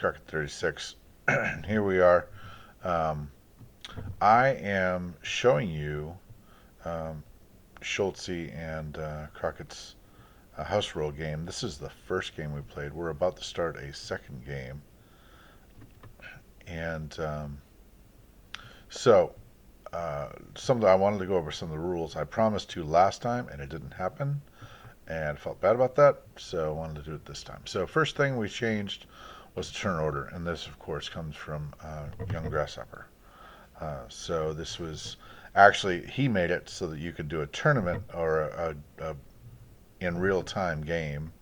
crockett36. Here we are. Um, I am showing you um, Shultzie and Crockett's house rule game. This is the first game we played. We're about to start a second game. And so, I wanted to go over some of the rules. I promised to last time, and it didn't happen. And felt bad about that, so I wanted to do it this time. So first thing we changed was the turn order, and this, of course, comes from Young Grasshopper. So this was actually he made it so that you could do a tournament or a in real time game,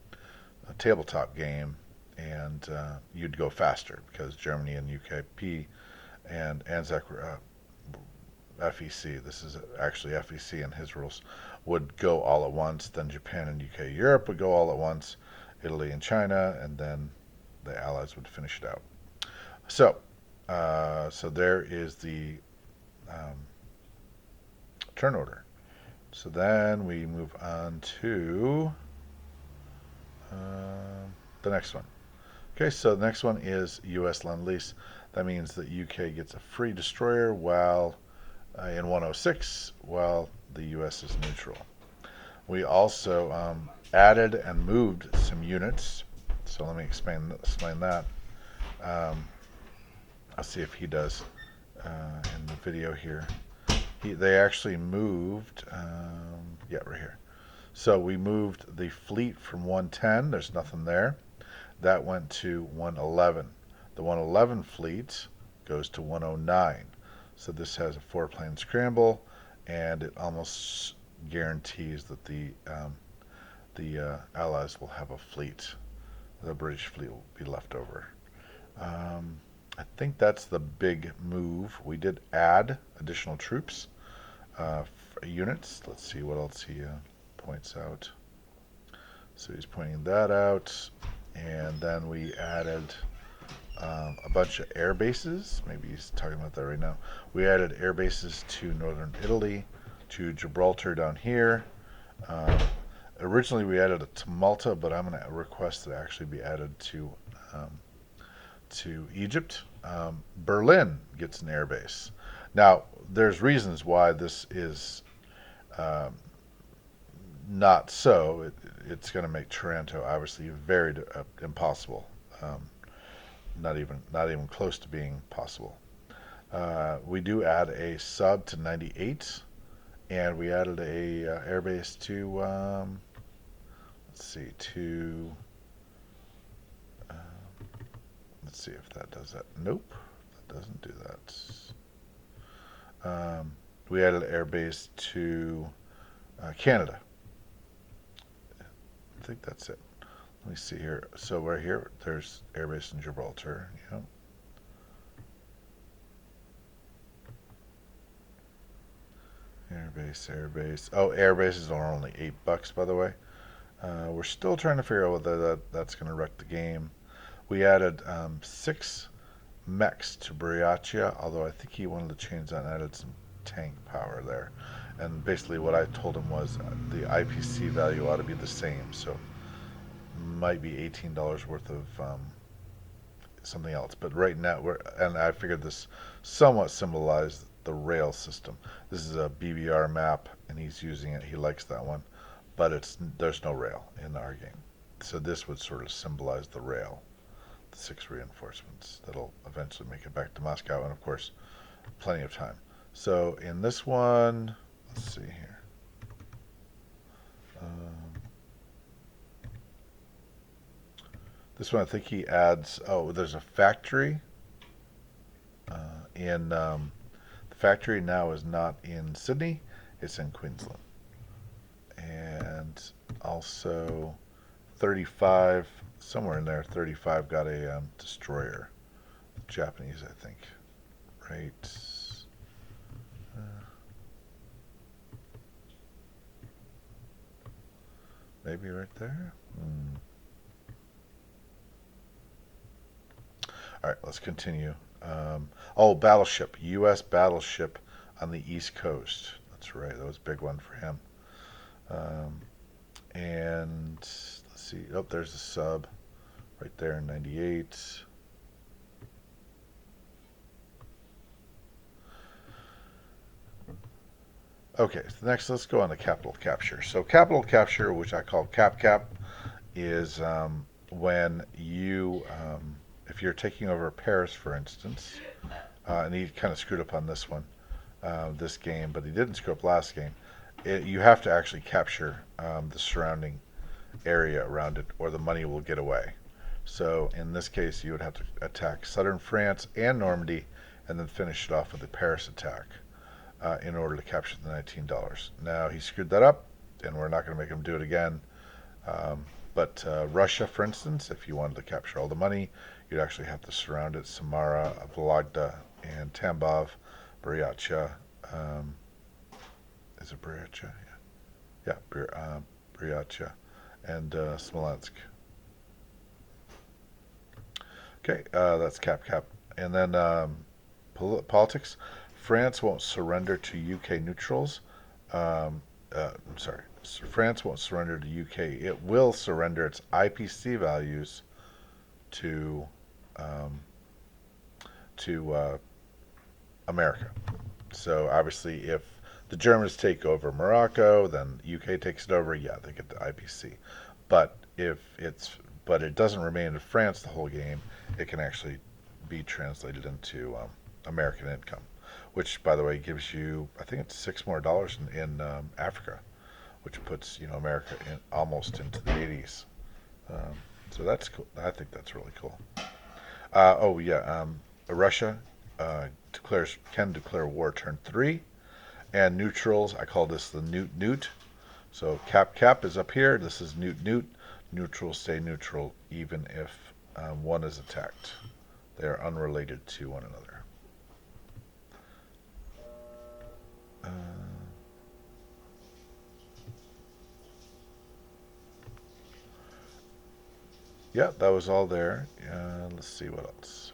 a tabletop game, and you'd go faster because Germany and UKP and ANZAC were FEC. This is actually FEC and his rules would go all at once. Then Japan and UK, Europe would go all at once. Italy and China, and then the Allies would finish it out. So, so there is the um, turn order. So then we move on to the next one. Okay, so the next one is U.S. Lend-Lease. That means that UK gets a free destroyer while in 106, while the U.S. is neutral. We also added and moved some units. So let me explain that. Um, I'll see if he does in the video here. They actually moved, yeah, right here. So we moved the fleet from 110. There's nothing there. That went to 111. The 111 fleet goes to 109. So this has a 4-plane scramble, and it almost guarantees that the Allies will have a fleet. The British fleet will be left over. I think that's the big move. We did add additional troops, units. Let's see what else he points out. So he's pointing that out, and then we added a bunch of air bases. Maybe he's talking about that right now. We added air bases to northern Italy, to Gibraltar down here. Originally we added it to Malta, but I'm going to request that it actually be added to Egypt. Berlin gets an air base. Now, there's reasons why this is um, not so. It's going to make Taranto obviously very impossible. Not even close to being possible. We do add a sub to 98, and we added a airbase to let's see to let's see if that does that. Nope, that doesn't do that. We added an airbase to Canada. I think that's it. Let me see here. So right here, there's airbase in Gibraltar. Yep. Airbase. Oh, air bases are only $8, by the way. We're still trying to figure out whether that's going to wreck the game. We added 6 mechs to Briaccia, although I think he wanted to change that and added some tank power there. And basically what I told him was the IPC value ought to be the same, so might be $18 worth of something else. But right now, and I figured this somewhat symbolized the rail system. This is a BBR map, and he's using it. He likes that one, but there's no rail in our game. So this would sort of symbolize the rail, the 6 reinforcements that'll eventually make it back to Moscow, and of course, plenty of time. So in this one, let's see here. This one, I think he adds. Oh, there's a factory in the factory now is not in Sydney; it's in Queensland, and also 35 somewhere in there. 35 got a destroyer, Japanese, I think. Right. Uh, maybe right there. All right, let's continue. Oh, battleship, U.S. battleship on the East Coast. That's right, that was a big one for him. Um, and let's see. Oh, there's a sub right there in 98. Okay, so next let's go on to capital capture. So capital capture, which I call cap, is when you, if you're taking over Paris, for instance, and he kind of screwed up on this one, this game, but he didn't screw up last game. You have to actually capture the surrounding area around it, or the money will get away. So in this case, you would have to attack southern France and Normandy, and then finish it off with a Paris attack in order to capture the $19. Now he screwed that up, and we're not going to make him do it again. But Russia, for instance, if you wanted to capture all the money, you'd actually have to surround it: Samara, Vologda, and Tambov, Buryatia. Is it Buryatia? Yeah, Buryatia, and Smolensk. Okay, that's cap. And then politics. France won't surrender to UK neutrals. I'm sorry. France won't surrender to UK. It will surrender its IPC values to um, to America. So obviously, if the Germans take over Morocco, then UK takes it over. Yeah, they get the IPC. But but it doesn't remain in France the whole game. It can actually be translated into American income, which, by the way, gives you, I think it's $6 more in Africa, which puts America in almost into the 80s. Um, so that's cool. I think that's really cool. Oh yeah, Russia can declare war turn 3, and neutrals. I call this the newt. So cap is up here. This is newt. Neutrals stay neutral even if one is attacked. They are unrelated to one another. Uh, yeah, that was all there. Let's see what else.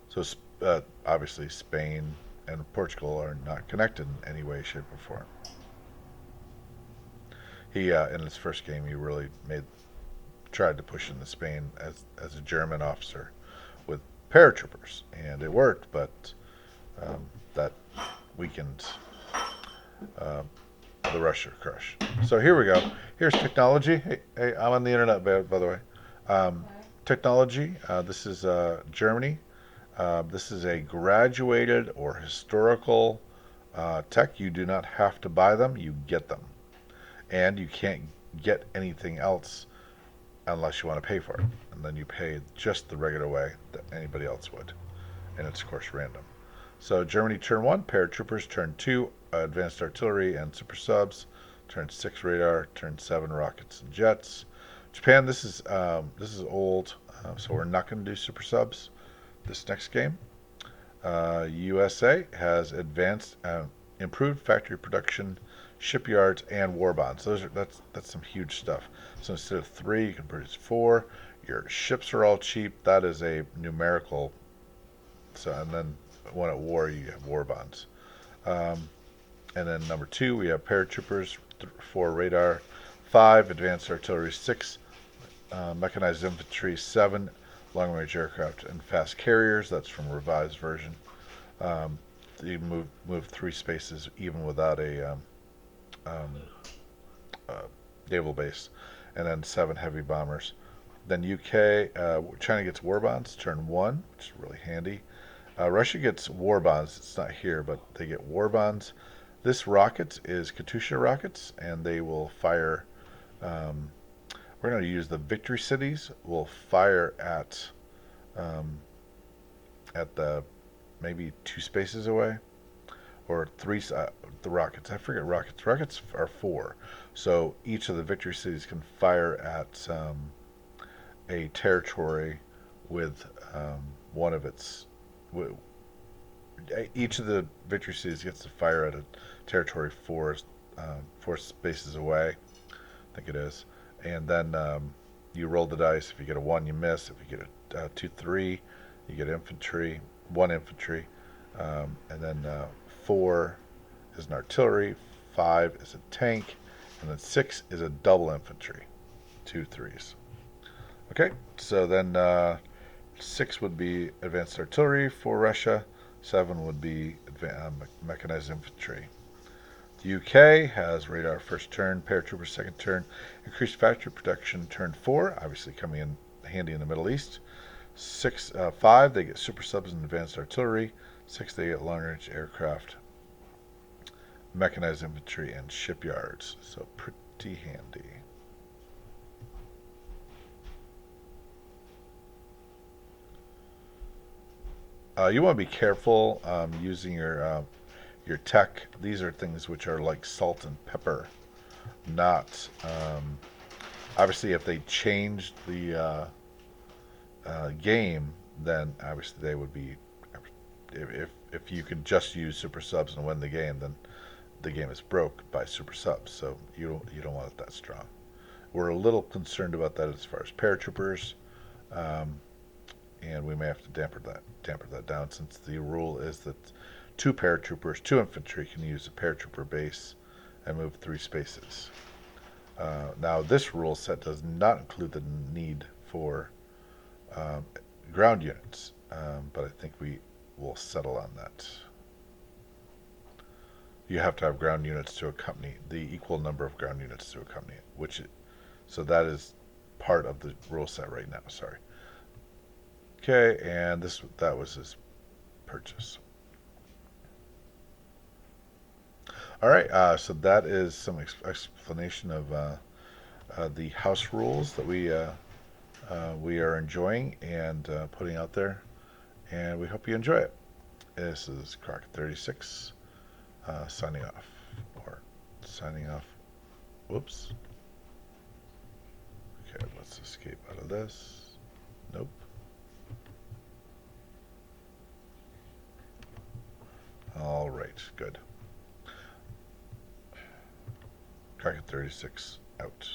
So obviously Spain and Portugal are not connected in any way, shape, or form. He in his first game he really tried to push into Spain as a German officer with paratroopers, and it worked, but that weakened uh, the Russia crush. So here we go. Here's technology. Hey, I'm on the internet, by the way. Um, Technology. This is Germany. This is a graduated or historical tech. You do not have to buy them. You get them, and you can't get anything else unless you want to pay for it, and then you pay just the regular way that anybody else would, and it's of course random. So Germany turn 1, paratroopers; turn 2, advanced artillery and super subs; turn 6, radar; turn 7, rockets and jets. Japan, this is old, so we're not going to do super subs this next game. USA has advanced, improved factory production, shipyards, and war bonds. That's some huge stuff. So instead of 3, you can produce 4. Your ships are all cheap. That is a numerical. So, and then when at war, you have war bonds. Um, and then number 2, we have paratroopers. 4, radar. 5, advanced artillery. 6, mechanized infantry. 7, long-range aircraft and fast carriers. That's from a revised version. You move 3 spaces even without a um, naval base, and then 7 heavy bombers. Then UK, China gets war bonds, turn 1, which is really handy. Russia gets war bonds. It's not here, but they get war bonds. This rocket is Katyusha rockets, and they will fire. Um, we're going to use the victory cities. We'll fire um, at the maybe 2 spaces away, or 3. The rockets. I forget rockets. Rockets are 4. So each of the victory cities can fire at a territory with one of its. Each of the victory cities gets to fire at a territory 4 spaces away. I think it is, and then you roll the dice. If you get a 1, you miss. If you get a 2, 3, you get infantry. 1 infantry, and then 4 is an artillery. 5 is a tank, and then 6 is a double infantry. 2 3s. Okay, so then 6 would be advanced artillery for Russia. 7 would be mechanized infantry. The UK has radar first turn, paratrooper second turn, increased factory production turn 4, obviously coming in handy in the Middle East. 5, they get super subs and advanced artillery. 6, they get long-range aircraft, mechanized infantry, and shipyards. So pretty handy. You want to be careful using your tech. These are things which are like salt and pepper, not obviously if they changed the game, then obviously they would be. If you could just use super subs and win the game, then the game is broke by super subs. So you don't want it that strong. We're a little concerned about that as far as paratroopers, and we may have to damper that down, since the rule is that 2 paratroopers, 2 infantry can use a paratrooper base and move 3 spaces. Now this rule set does not include the need for ground units, but I think we will settle on that. You have to have ground units to accompany the equal number of ground units to accompany it, so that is part of the rule set right now. Sorry. Okay, and that was his purchase. All right, so that is some explanation of the house rules that we are enjoying and putting out there, and we hope you enjoy it. This is crockett36 signing off, or signing off. Whoops. Okay, let's escape out of this. Nope. All right, good. crockett36 out.